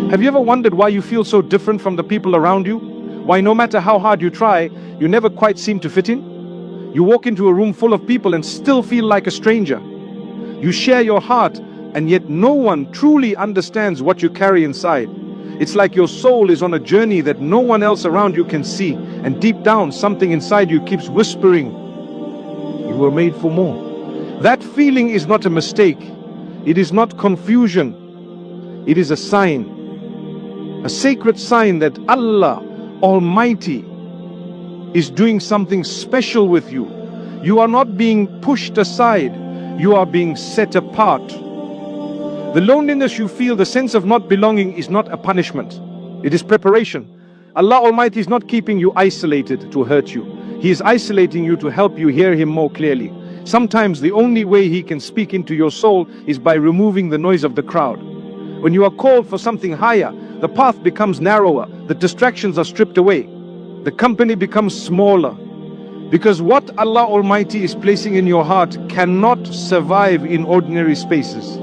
Have you ever wondered why you feel so different from the people around you? Why no matter how hard you try, you never quite seem to fit in? You walk into a room full of people and still feel like a stranger. You share your heart, and yet no one truly understands what you carry inside. It's like your soul is on a journey that no one else around you can see, and deep down something inside you keeps whispering, you were made for more. That feeling is not a mistake. It is not confusion. It is a sign, a sacred sign that Allah Almighty is doing something special with you. You are not being pushed aside. You are being set apart. The loneliness you feel, the sense of not belonging, is not a punishment. It is preparation. Allah Almighty is not keeping you isolated to hurt you. He is isolating you to help you hear Him more clearly. Sometimes the only way He can speak into your soul is by removing the noise of the crowd. When you are called for something higher, the path becomes narrower, the distractions are stripped away, the company becomes smaller. Because what Allah Almighty is placing in your heart cannot survive in ordinary spaces.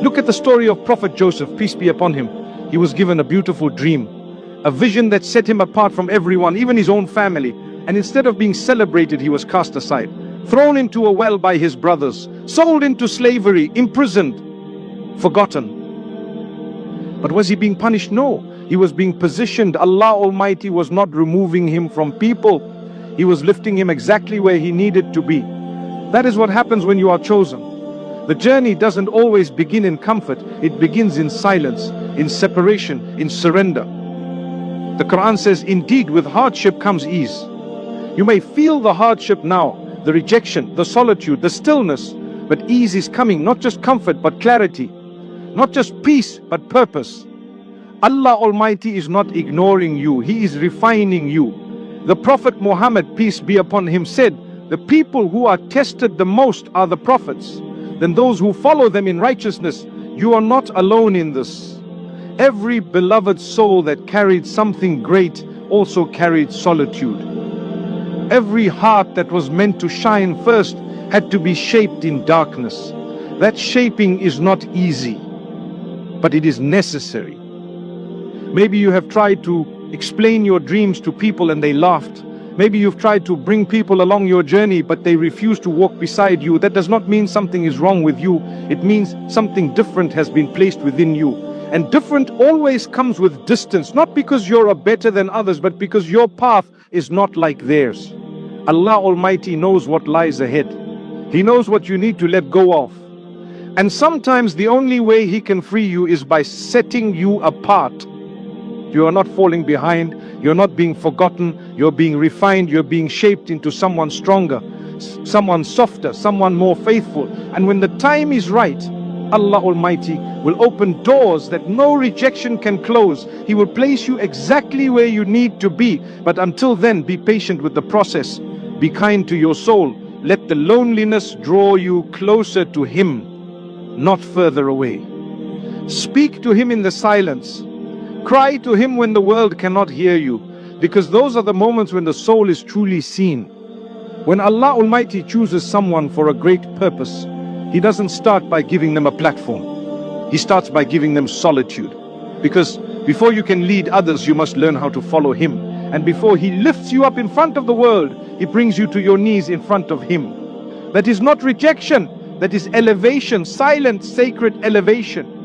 Look at the story of Prophet Joseph, peace be upon him. He was given a beautiful dream, a vision that set him apart from everyone, even his own family. And instead of being celebrated, he was cast aside, thrown into a well by his brothers, sold into slavery, imprisoned, forgotten. But was he being punished? No, he was being positioned. Allah Almighty was not removing him from people. He was lifting him exactly where he needed to be. That is what happens when you are chosen. The journey doesn't always begin in comfort. It begins in silence, in separation, in surrender. The Qur'an says, indeed, with hardship comes ease. You may feel the hardship now, the rejection, the solitude, the stillness, but ease is coming, not just comfort, but clarity. Not just peace, but purpose. Allah Almighty is not ignoring you. He is refining you. The Prophet Muhammad, peace be upon him, said, the people who are tested the most are the prophets. Then those who follow them in righteousness. You are not alone in this. Every beloved soul that carried something great also carried solitude. Every heart that was meant to shine first had to be shaped in darkness. That shaping is not easy, but it is necessary. Maybe you have tried to explain your dreams to people and they laughed. Maybe you've tried to bring people along your journey, but they refuse to walk beside you. That does not mean something is wrong with you. It means something different has been placed within you. And different always comes with distance, not because you're better than others, but because your path is not like theirs. Allah Almighty knows what lies ahead. He knows what you need to let go of. And sometimes the only way He can free you is by setting you apart. You are not falling behind, you're not being forgotten, you're being refined, you're being shaped into someone stronger, someone softer, someone more faithful. And when the time is right, Allah Almighty will open doors that no rejection can close. He will place you exactly where you need to be. But until then, be patient with the process. Be kind to your soul. Let the loneliness draw you closer to Him, not further away. Speak to Him in the silence. Cry to Him when the world cannot hear you, because those are the moments when the soul is truly seen. When Allah Almighty chooses someone for a great purpose, He doesn't start by giving them a platform. He starts by giving them solitude. Because before you can lead others, you must learn how to follow Him. And before He lifts you up in front of the world, He brings you to your knees in front of Him. That is not rejection, that is elevation, silent, sacred elevation.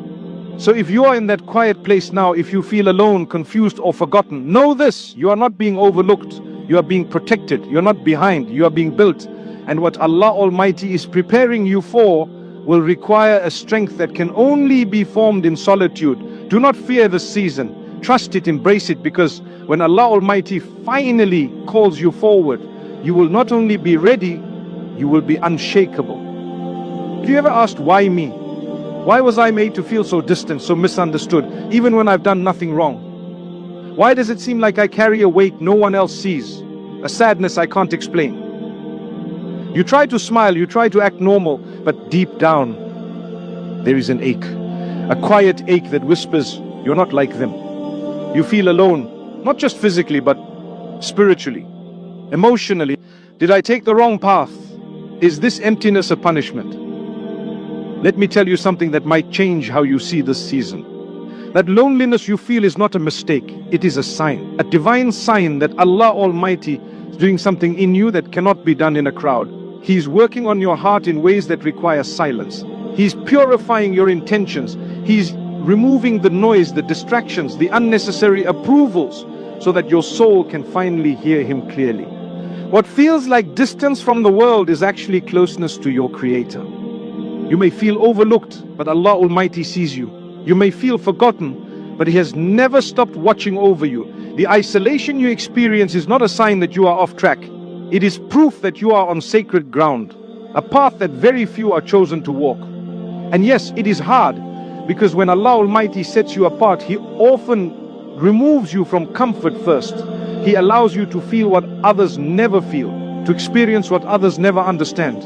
So if you are in that quiet place now, if you feel alone, confused or forgotten, know this, you are not being overlooked, you are being protected, you are not behind, you are being built. And what Allah Almighty is preparing you for will require a strength that can only be formed in solitude. Do not fear this season, trust it, embrace it, because when Allah Almighty finally calls you forward, you will not only be ready, you will be unshakable. Have you ever asked, why me? Why was I made to feel so distant, so misunderstood, even when I've done nothing wrong? Why does it seem like I carry a weight no one else sees, a sadness I can't explain? You try to smile, you try to act normal, but deep down, there is an ache, a quiet ache that whispers, you're not like them. You feel alone, not just physically, but spiritually, emotionally. Did I take the wrong path? Is this emptiness a punishment? Let me tell you something that might change how you see this season. That loneliness you feel is not a mistake, it is a sign, a divine sign that Allah Almighty is doing something in you that cannot be done in a crowd. He is working on your heart in ways that require silence. He is purifying your intentions. He is removing the noise, the distractions, the unnecessary approvals, so that your soul can finally hear Him clearly. What feels like distance from the world is actually closeness to your Creator. You may feel overlooked, but Allah Almighty sees you. You may feel forgotten, but He has never stopped watching over you. The isolation you experience is not a sign that you are off track. It is proof that you are on sacred ground, a path that very few are chosen to walk. And yes, it is hard, because when Allah Almighty sets you apart, He often removes you from comfort first. He allows you to feel what others never feel, to experience what others never understand.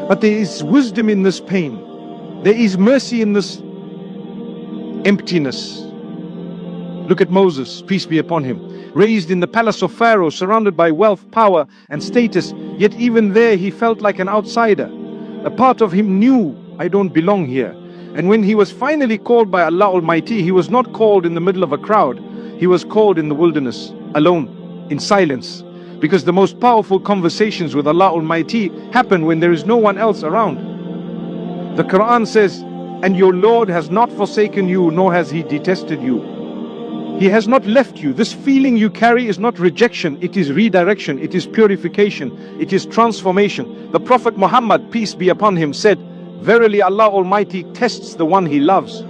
But there is wisdom in this pain. There is mercy in this emptiness. Look at Moses, peace be upon him, raised in the palace of Pharaoh, surrounded by wealth, power, and status, yet even there he felt like an outsider. A part of him knew, I don't belong here. And when he was finally called by Allah Almighty, he was not called in the middle of a crowd. He was called in the wilderness, alone, in silence. Because the most powerful conversations with Allah Almighty happen when there is no one else around. The Qur'an says, and your Lord has not forsaken you, nor has He detested you. He has not left you. This feeling you carry is not rejection, it is redirection, it is purification, it is transformation. The Prophet Muhammad, peace be upon him, said, verily Allah Almighty tests the one He loves.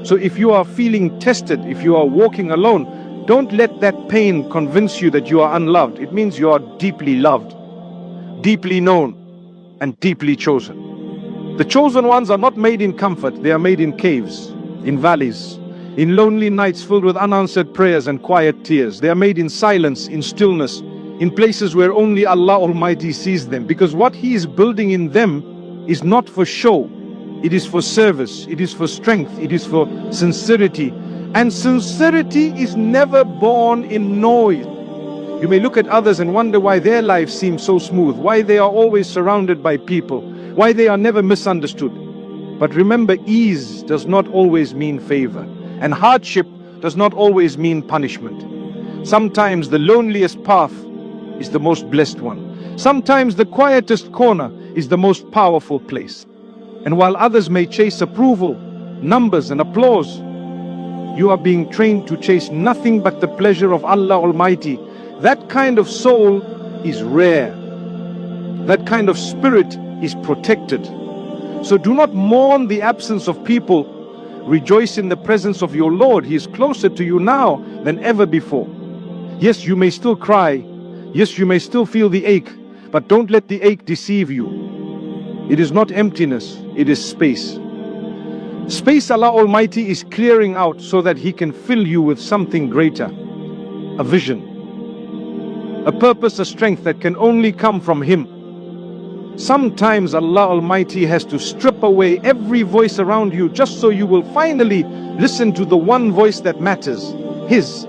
So if you are feeling tested, if you are walking alone, don't let that pain convince you that you are unloved. It means you are deeply loved, deeply known, and deeply chosen. The chosen ones are not made in comfort, they are made in caves, in valleys, in lonely nights filled with unanswered prayers and quiet tears. They are made in silence, in stillness, in places where only Allah Almighty sees them. Because what He is building in them is not for show, it is for service, it is for strength, it is for sincerity. And sincerity is never born in noise. You may look at others and wonder why their lives seem so smooth, why they are always surrounded by people, why they are never misunderstood. But remember, ease does not always mean favor, and hardship does not always mean punishment. Sometimes the loneliest path is the most blessed one. Sometimes the quietest corner is the most powerful place. And while others may chase approval, numbers and applause, you are being trained to chase nothing but the pleasure of Allah Almighty. That kind of soul is rare. That kind of spirit is protected. So do not mourn the absence of people. Rejoice in the presence of your Lord. He is closer to you now than ever before. Yes, you may still cry. Yes, you may still feel the ache, but don't let the ache deceive you. It is not emptiness, it is space. Space Allah Almighty is clearing out so that He can fill you with something greater. A vision, a purpose, a strength that can only come from Him. Sometimes Allah Almighty has to strip away every voice around you just so you will finally listen to the one voice that matters, His.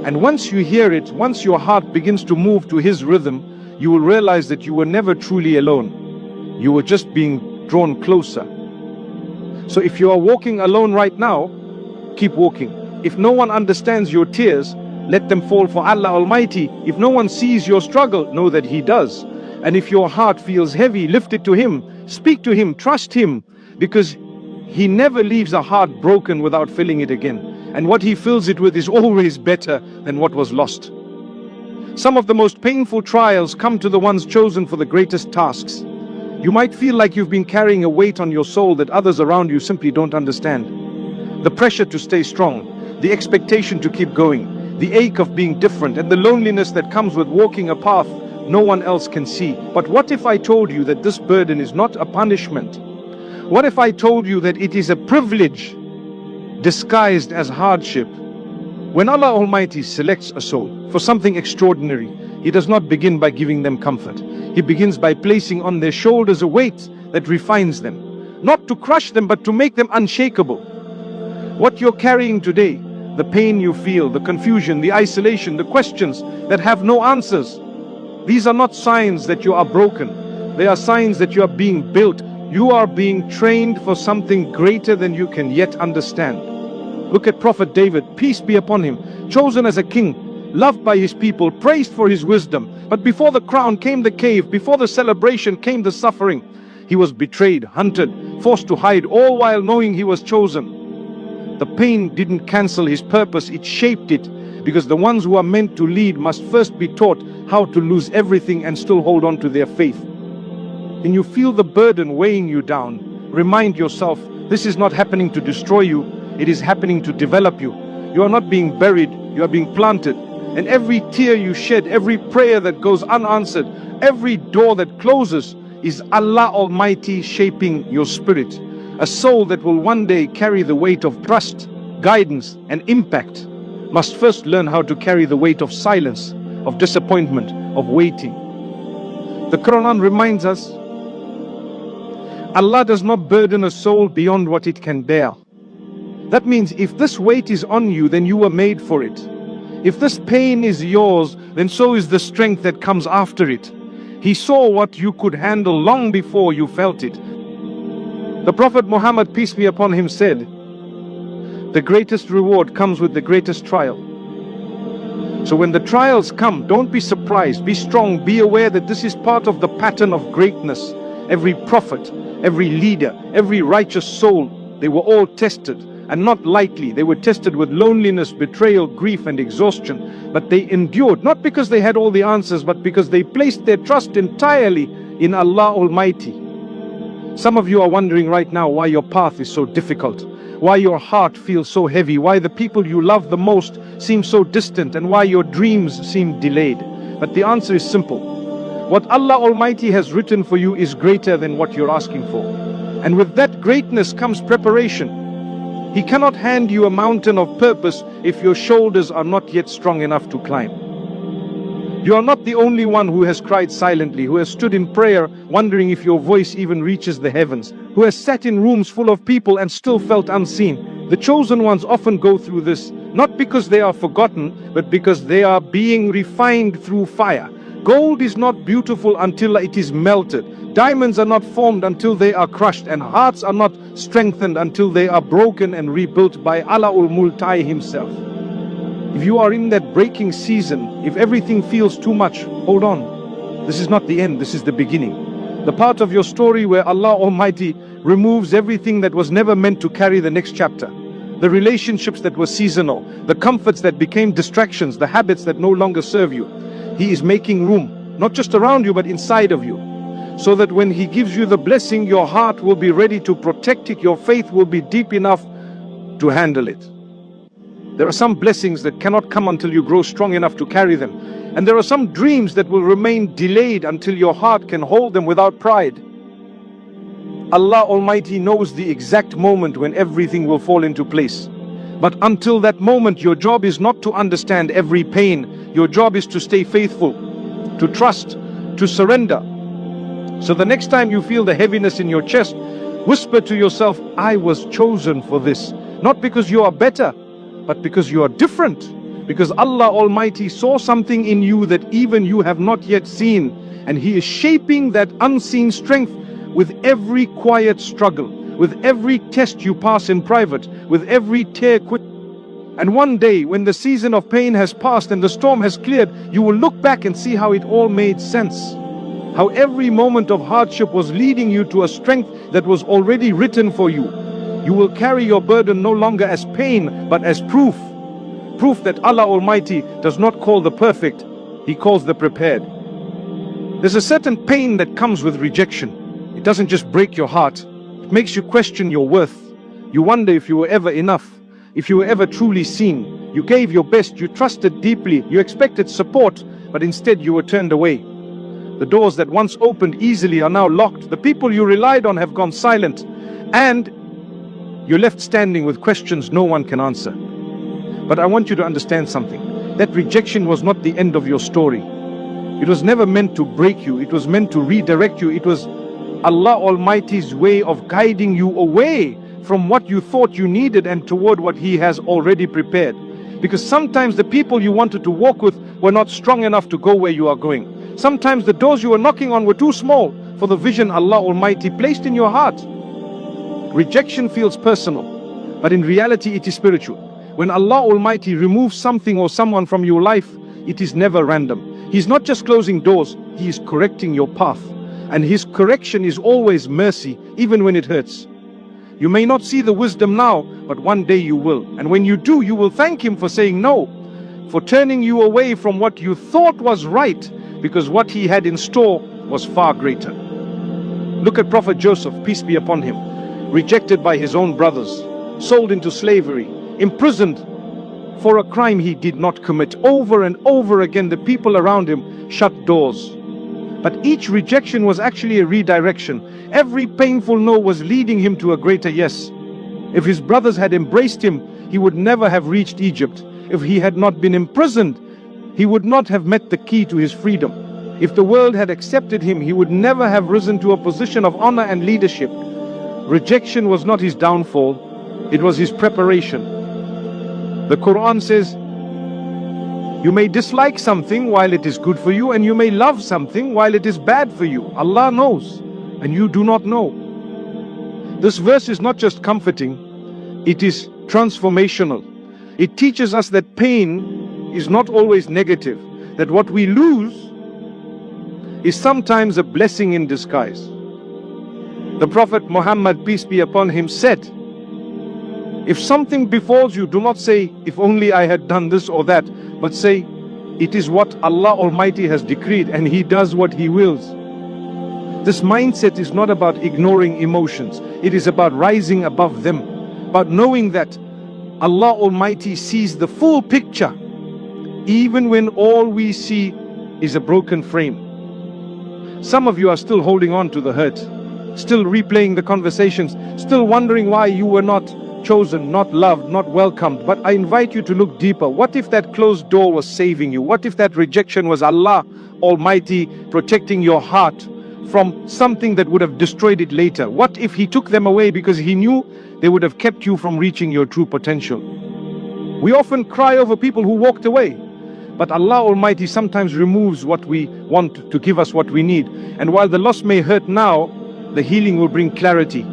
And once you hear it, once your heart begins to move to His rhythm, you will realize that you were never truly alone. You were just being drawn closer. So if you are walking alone right now, keep walking. If no one understands your tears, let them fall for Allah Almighty. If no one sees your struggle, know that He does. And if your heart feels heavy, lift it to Him, speak to Him, trust Him, because He never leaves a heart broken without filling it again. And what He fills it with is always better than what was lost. Some of the most painful trials come to the ones chosen for the greatest tasks. You might feel like you've been carrying a weight on your soul that others around you simply don't understand. The pressure to stay strong, the expectation to keep going, the ache of being different, and the loneliness that comes with walking a path no one else can see. But what if I told you that this burden is not a punishment? What if I told you that it is a privilege disguised as hardship? When Allah Almighty selects a soul for something extraordinary, He does not begin by giving them comfort. He begins by placing on their shoulders a weight that refines them, not to crush them, but to make them unshakable. What you're carrying today, the pain you feel, the confusion, the isolation, the questions that have no answers, these are not signs that you are broken. They are signs that you are being built. You are being trained for something greater than you can yet understand. Look at Prophet David, peace be upon him, chosen as a king, loved by his people, praised for his wisdom. But before the crown came the cave, before the celebration came the suffering. He was betrayed, hunted, forced to hide, all while knowing he was chosen. The pain didn't cancel his purpose, it shaped it, because the ones who are meant to lead must first be taught how to lose everything and still hold on to their faith. When you feel the burden weighing you down, remind yourself, this is not happening to destroy you, it is happening to develop you. You are not being buried, you are being planted. And every tear you shed, every prayer that goes unanswered, every door that closes is Allah Almighty shaping your spirit. A soul that will one day carry the weight of trust, guidance and impact must first learn how to carry the weight of silence, of disappointment, of waiting. The Qur'an reminds us, Allah does not burden a soul beyond what it can bear. That means if this weight is on you, then you were made for it. If this pain is yours, then so is the strength that comes after it. He saw what you could handle long before you felt it. The Prophet Muhammad, peace be upon him, said, the greatest reward comes with the greatest trial. So when the trials come, don't be surprised, be strong, be aware that this is part of the pattern of greatness. Every prophet, every leader, every righteous soul, they were all tested. And not lightly, they were tested with loneliness, betrayal, grief and exhaustion. But they endured, not because they had all the answers, but because they placed their trust entirely in Allah Almighty. Some of you are wondering right now why your path is so difficult, why your heart feels so heavy, why the people you love the most seem so distant, and why your dreams seem delayed. But the answer is simple. What Allah Almighty has written for you is greater than what you're asking for. And with that greatness comes preparation. He cannot hand you a mountain of purpose if your shoulders are not yet strong enough to climb. You are not the only one who has cried silently, who has stood in prayer wondering if your voice even reaches the heavens, who has sat in rooms full of people and still felt unseen. The chosen ones often go through this, not because they are forgotten, but because they are being refined through fire. Gold is not beautiful until it is melted. Diamonds are not formed until they are crushed, and hearts are not strengthened until they are broken and rebuilt by Allahul Multai himself. If you are in that breaking season, if everything feels too much, hold on. This is not the end, this is the beginning. The part of your story where Allah Almighty removes everything that was never meant to carry the next chapter. The relationships that were seasonal, the comforts that became distractions, the habits that no longer serve you. He is making room, not just around you, but inside of you. So that when He gives you the blessing, your heart will be ready to protect it, your faith will be deep enough to handle it. There are some blessings that cannot come until you grow strong enough to carry them. And there are some dreams that will remain delayed until your heart can hold them without pride. Allah Almighty knows the exact moment when everything will fall into place. But until that moment, your job is not to understand every pain. Your job is to stay faithful, to trust, to surrender. So the next time you feel the heaviness in your chest, whisper to yourself, I was chosen for this. Not because you are better, but because you are different. Because Allah Almighty saw something in you that even you have not yet seen. And He is shaping that unseen strength with every quiet struggle, with every test you pass in private, with every tear quit. And one day, when the season of pain has passed and the storm has cleared, you will look back and see how it all made sense. How every moment of hardship was leading you to a strength that was already written for you. You will carry your burden no longer as pain, but as proof. Proof that Allah Almighty does not call the perfect, He calls the prepared. There's a certain pain that comes with rejection. It doesn't just break your heart, it makes you question your worth. You wonder if you were ever enough, if you were ever truly seen. You gave your best, you trusted deeply, you expected support, but instead you were turned away. The doors that once opened easily are now locked. The people you relied on have gone silent. And you're left standing with questions no one can answer. But I want you to understand something. That rejection was not the end of your story. It was never meant to break you. It was meant to redirect you. It was Allah Almighty's way of guiding you away from what you thought you needed and toward what He has already prepared. Because sometimes the people you wanted to walk with were not strong enough to go where you are going. Sometimes the doors you were knocking on were too small for the vision Allah Almighty placed in your heart. Rejection feels personal. But in reality, it is spiritual. When Allah Almighty removes something or someone from your life, it is never random. He's not just closing doors, He is correcting your path. And His correction is always mercy, even when it hurts. You may not see the wisdom now, but one day you will. And when you do, you will thank Him for saying no, for turning you away from what you thought was right, because what He had in store was far greater. Look at Prophet Joseph, peace be upon him, rejected by his own brothers, sold into slavery, imprisoned for a crime he did not commit. Over and over again, the people around him shut doors. But each rejection was actually a redirection. Every painful no was leading him to a greater yes. If his brothers had embraced him, he would never have reached Egypt. If he had not been imprisoned, he would not have met the key to his freedom. If the world had accepted him, he would never have risen to a position of honor and leadership. Rejection was not his downfall, it was his preparation. The Qur'an says, you may dislike something while it is good for you, and you may love something while it is bad for you. Allah knows, and you do not know. This verse is not just comforting, it is transformational. It teaches us that pain is not always negative, that what we lose is sometimes a blessing in disguise. The Prophet Muhammad, peace be upon him, said, if something befalls you, do not say, if only I had done this or that, but say, it is what Allah Almighty has decreed, and He does what He wills. This mindset is not about ignoring emotions. It is about rising above them, about knowing that Allah Almighty sees the full picture, even when all we see is a broken frame. Some of you are still holding on to the hurt, still replaying the conversations, still wondering why you were not chosen, not loved, not welcomed. But I invite you to look deeper. What if that closed door was saving you? What if that rejection was Allah Almighty protecting your heart from something that would have destroyed it later? What if He took them away because He knew they would have kept you from reaching your true potential? We often cry over people who walked away, but Allah Almighty sometimes removes what we want to give us what we need. And while the loss may hurt now, the healing will bring clarity.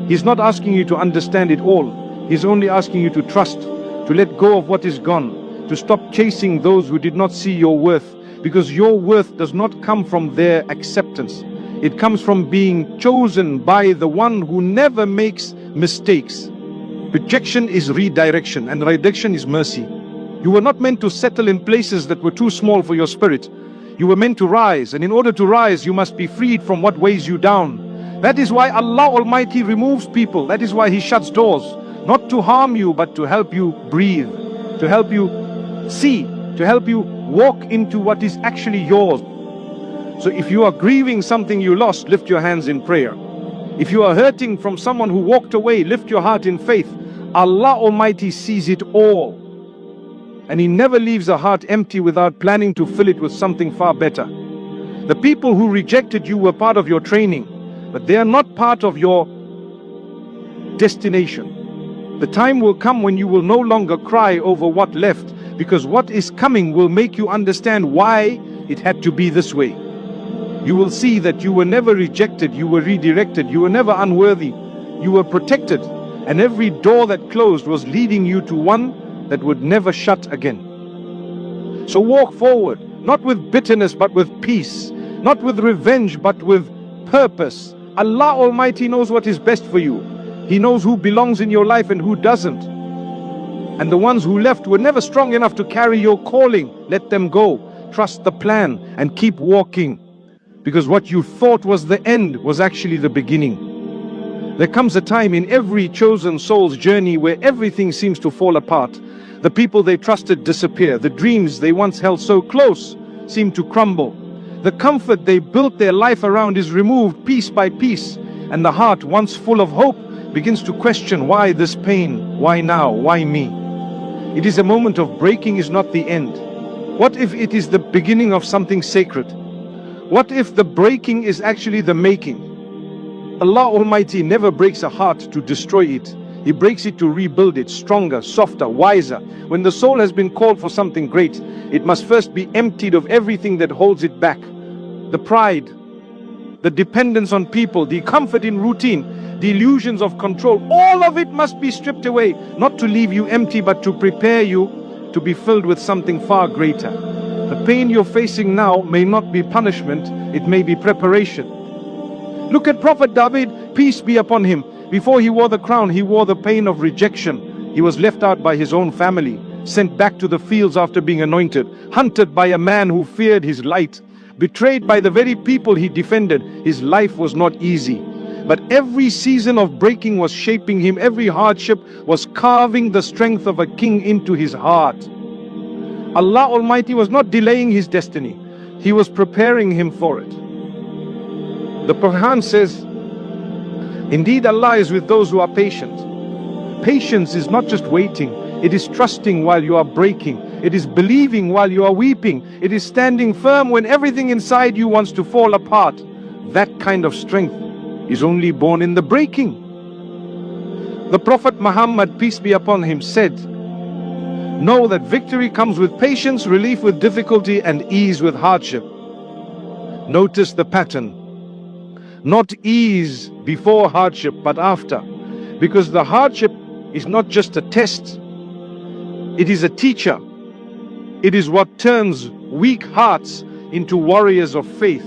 He's not asking you to understand it all. He's only asking you to trust, to let go of what is gone, to stop chasing those who did not see your worth, because your worth does not come from their acceptance. It comes from being chosen by the one who never makes mistakes. Rejection is redirection, and redirection is mercy. You were not meant to settle in places that were too small for your spirit. You were meant to rise, and in order to rise, you must be freed from what weighs you down. That is why Allah Almighty removes people. That is why He shuts doors. Not to harm you, but to help you breathe, to help you see, to help you walk into what is actually yours. So if you are grieving something you lost, lift your hands in prayer. If you are hurting from someone who walked away, lift your heart in faith. Allah Almighty sees it all. And He never leaves a heart empty without planning to fill it with something far better. The people who rejected you were part of your training, but they are not part of your destination. The time will come when you will no longer cry over what left, because what is coming will make you understand why it had to be this way. You will see that you were never rejected, you were redirected, you were never unworthy, you were protected, and every door that closed was leading you to one that would never shut again. So walk forward, not with bitterness but with peace, not with revenge but with purpose. Allah Almighty knows what is best for you. He knows who belongs in your life and who doesn't. And the ones who left were never strong enough to carry your calling. Let them go. Trust the plan and keep walking. Because what you thought was the end was actually the beginning. There comes a time in every chosen soul's journey where everything seems to fall apart. The people they trusted disappear. The dreams they once held so close seem to crumble. The comfort they built their life around is removed piece by piece, and the heart, once full of hope, begins to question, why this pain? Why now? Why me? It is a moment of breaking is not the end. What if it is the beginning of something sacred? What if the breaking is actually the making? Allah Almighty never breaks a heart to destroy it. He breaks it to rebuild it stronger, softer, wiser. When the soul has been called for something great, it must first be emptied of everything that holds it back. The pride, the dependence on people, the comfort in routine. the illusions of control, all of it must be stripped away, not to leave you empty, but to prepare you to be filled with something far greater. The pain you're facing now may not be punishment, it may be preparation. Look at Prophet David, peace be upon him. Before he wore the crown, he wore the pain of rejection. He was left out by his own family, sent back to the fields after being anointed, hunted by a man who feared his light, betrayed by the very people he defended. His life was not easy. But every season of breaking was shaping him. Every hardship was carving the strength of a king into his heart. Allah Almighty was not delaying his destiny. He was preparing him for it. The Quran says, indeed Allah is with those who are patient. Patience is not just waiting. It is trusting while you are breaking. It is believing while you are weeping. It is standing firm when everything inside you wants to fall apart. That kind of strength is only born in the breaking. The Prophet Muhammad, peace be upon him, said, know that victory comes with patience, relief with difficulty, and ease with hardship. Notice the pattern. Not ease before hardship, but after. Because the hardship is not just a test. It is a teacher. It is what turns weak hearts into warriors of faith.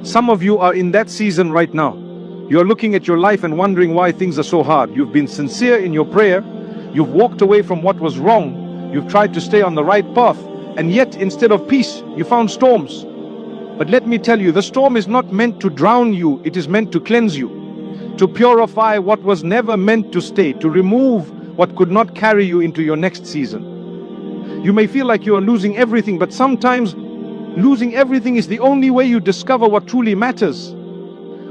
Some of you are in that season right now. You're looking at your life and wondering why things are so hard. You've been sincere in your prayer. You've walked away from what was wrong. You've tried to stay on the right path. And yet, instead of peace, you found storms. But let me tell you, the storm is not meant to drown you. It is meant to cleanse you, to purify what was never meant to stay, to remove what could not carry you into your next season. You may feel like you are losing everything, but sometimes losing everything is the only way you discover what truly matters.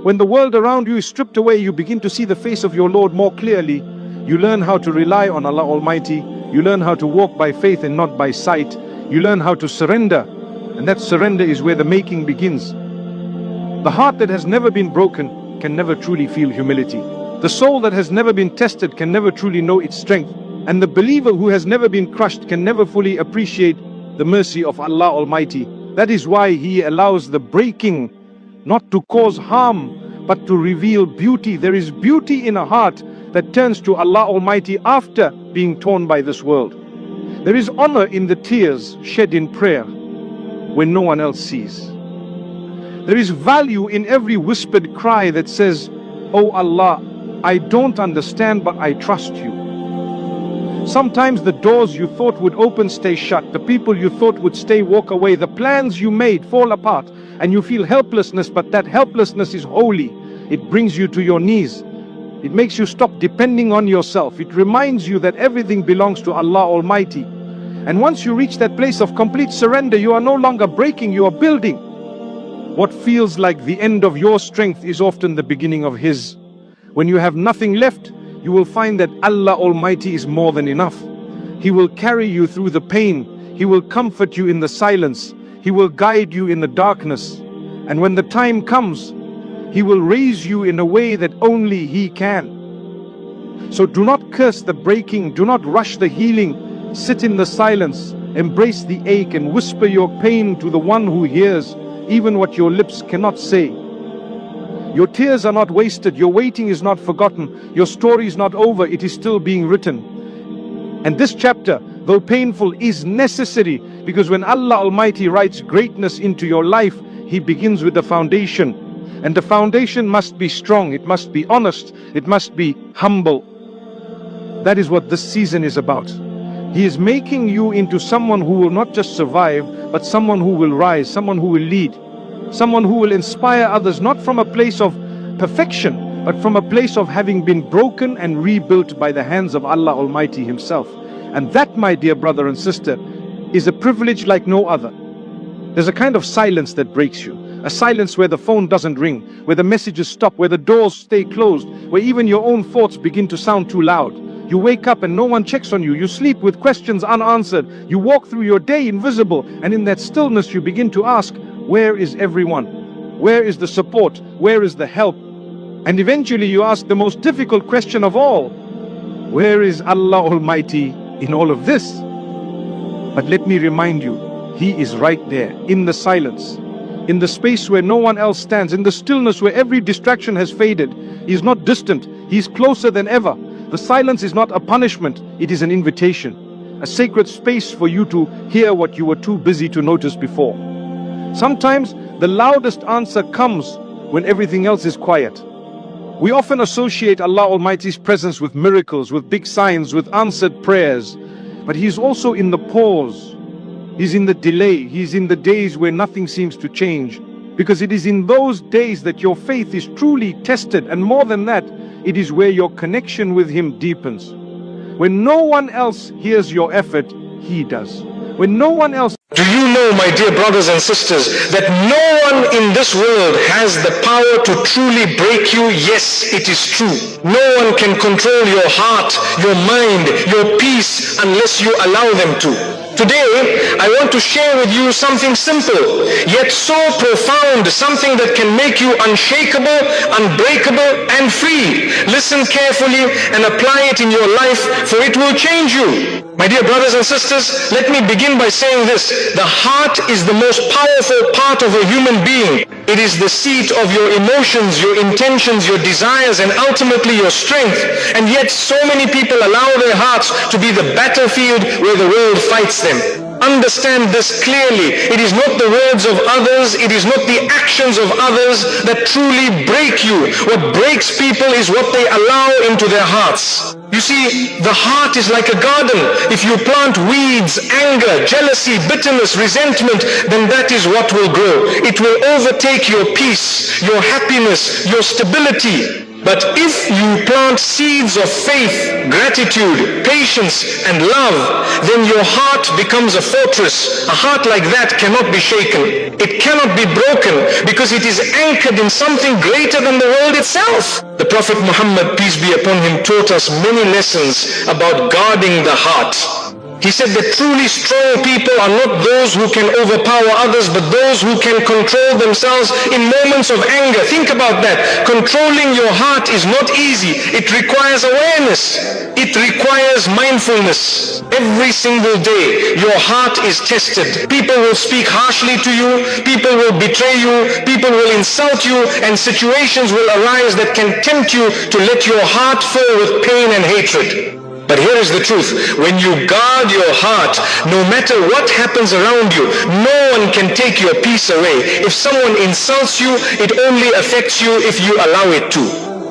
When the world around you is stripped away, you begin to see the face of your Lord more clearly. You learn how to rely on Allah Almighty. You learn how to walk by faith and not by sight. You learn how to surrender. And that surrender is where the making begins. The heart that has never been broken can never truly feel humility. The soul that has never been tested can never truly know its strength. And the believer who has never been crushed can never fully appreciate the mercy of Allah Almighty. That is why He allows the breaking not to cause harm, but to reveal beauty. There is beauty in a heart that turns to Allah Almighty after being torn by this world. There is honor in the tears shed in prayer when no one else sees. There is value in every whispered cry that says, "Oh Allah, I don't understand, but I trust you." Sometimes the doors you thought would open stay shut. The people you thought would stay walk away. The plans you made fall apart and you feel helplessness, but that helplessness is holy. It brings you to your knees. It makes you stop depending on yourself. It reminds you that everything belongs to Allah Almighty. And once you reach that place of complete surrender, you are no longer breaking, you are building. What feels like the end of your strength is often the beginning of His. When you have nothing left, you will find that Allah Almighty is more than enough. He will carry you through the pain. He will comfort you in the silence. He will guide you in the darkness. And when the time comes, He will raise you in a way that only He can. So do not curse the breaking. Do not rush the healing. Sit in the silence. Embrace the ache and whisper your pain to the one who hears, even what your lips cannot say. Your tears are not wasted. Your waiting is not forgotten. Your story is not over. It is still being written. And this chapter, though painful, is necessary, because when Allah Almighty writes greatness into your life, He begins with the foundation. And the foundation must be strong. It must be honest. It must be humble. That is what this season is about. He is making you into someone who will not just survive, but someone who will rise, someone who will lead. Someone who will inspire others, not from a place of perfection, but from a place of having been broken and rebuilt by the hands of Allah Almighty Himself. And that, my dear brother and sister, is a privilege like no other. There's a kind of silence that breaks you. A silence where the phone doesn't ring, where the messages stop, where the doors stay closed, where even your own thoughts begin to sound too loud. You wake up and no one checks on you. You sleep with questions unanswered. You walk through your day invisible. And in that stillness you begin to ask, where is everyone? Where is the support? Where is the help? And eventually you ask the most difficult question of all, where is Allah Almighty in all of this? But let me remind you, He is right there, in the silence, in the space where no one else stands, in the stillness where every distraction has faded. He is not distant, He is closer than ever. The silence is not a punishment, it is an invitation, a sacred space for you to hear what you were too busy to notice before. Sometimes the loudest answer comes when everything else is quiet. We often associate Allah Almighty's presence with miracles, with big signs, with answered prayers. But He is also in the pause. He's in the delay. He's in the days where nothing seems to change. Because it is in those days that your faith is truly tested. And more than that, it is where your connection with Him deepens. When no one else hears your effort, He does. When no one else... Do you know, my dear brothers and sisters, that no one in this world has the power to truly break you? Yes, it is true. No one can control your heart, your mind, your peace unless you allow them to. Today, I want to share with you something simple, yet so profound, something that can make you unshakable, unbreakable, and free. Listen carefully and apply it in your life, for it will change you. My dear brothers and sisters, let me begin by saying this. The heart is the most powerful part of a human being. It is the seat of your emotions, your intentions, your desires, and ultimately your strength. And yet so many people allow their hearts to be the battlefield where the world fights them. Understand this clearly. It is not the words of others, it is not the actions of others that truly break you. What breaks people is what they allow into their hearts. You see, the heart is like a garden. If you plant weeds, anger, jealousy, bitterness, resentment, then that is what will grow. It will overtake your peace, your happiness, your stability. But if you plant seeds of faith, gratitude, patience, and love, then your heart becomes a fortress. A heart like that cannot be shaken. It cannot be broken because it is anchored in something greater than the world itself. The Prophet Muhammad, peace be upon him, taught us many lessons about guarding the heart. He said that truly strong people are not those who can overpower others, but those who can control themselves in moments of anger. Think about that. Controlling your heart is not easy. It requires awareness. It requires mindfulness. Every single day, your heart is tested. People will speak harshly to you. People will betray you. People will insult you. And situations will arise that can tempt you to let your heart fill with pain and hatred. But here is the truth. When you guard your heart, no matter what happens around you, no one can take your peace away. If someone insults you, it only affects you if you allow it to.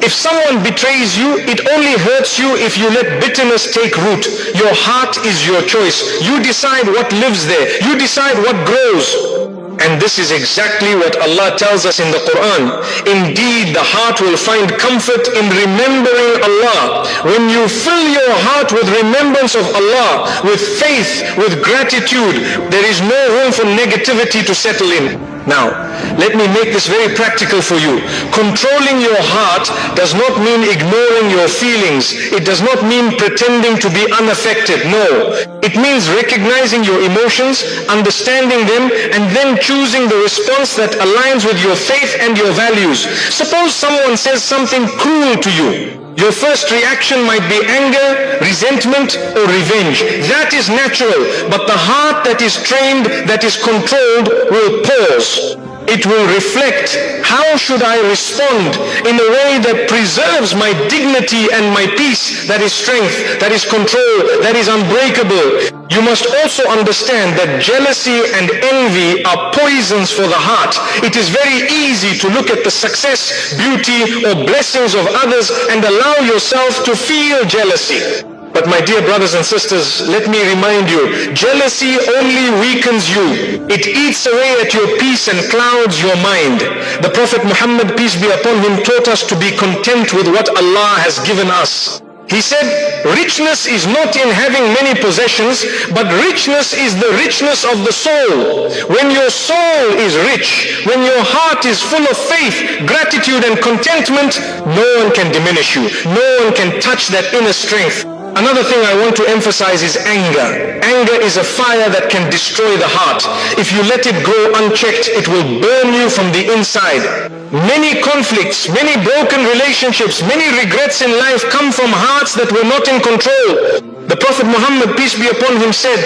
If someone betrays you, it only hurts you if you let bitterness take root. Your heart is your choice. You decide what lives there. You decide what grows. And this is exactly what Allah tells us in the Qur'an. Indeed, the heart will find comfort in remembering Allah. When you fill your heart with remembrance of Allah, with faith, with gratitude, there is no room for negativity to settle in. Now, let me make this very practical for you. Controlling your heart does not mean ignoring your feelings. It does not mean pretending to be unaffected. No. It means recognizing your emotions, understanding them, and then choosing the response that aligns with your faith and your values. Suppose someone says something cruel to you. Your first reaction might be anger, resentment, or revenge. That is natural, but the heart that is trained, that is controlled, will pause. It will reflect, how should I respond in a way that preserves my dignity and my peace? That is strength, that is control, that is unbreakable. You must also understand that jealousy and envy are poisons for the heart. It is very easy to look at the success, beauty, or blessings of others and allow yourself to feel jealousy. But my dear brothers and sisters, let me remind you, jealousy only weakens you. It eats away at your peace and clouds your mind. The Prophet Muhammad, peace be upon him, taught us to be content with what Allah has given us. He said, richness is not in having many possessions, but richness is the richness of the soul. When your soul is rich, when your heart is full of faith, gratitude and contentment, no one can diminish you. No one can touch that inner strength. Another thing I want to emphasize is anger. Anger is a fire that can destroy the heart. If you let it grow unchecked, it will burn you from the inside. Many conflicts, many broken relationships, many regrets in life come from hearts that were not in control. The Prophet Muhammad, peace be upon him, said,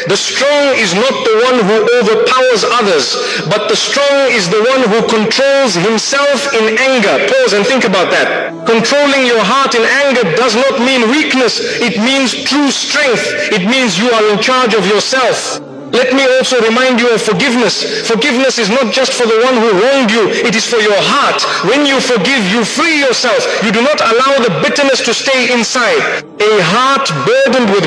the strong is not the one who overpowers others, but the strong is the one who controls himself in anger. Pause and think about that. Controlling your heart in anger does not mean weakness. It means true strength. It means you are in charge of yourself. Let me also remind you of forgiveness. Forgiveness is not just for the one who wronged you, it is for your heart. When you forgive, you free yourself. You do not allow the bitterness to stay inside. A heart burdened with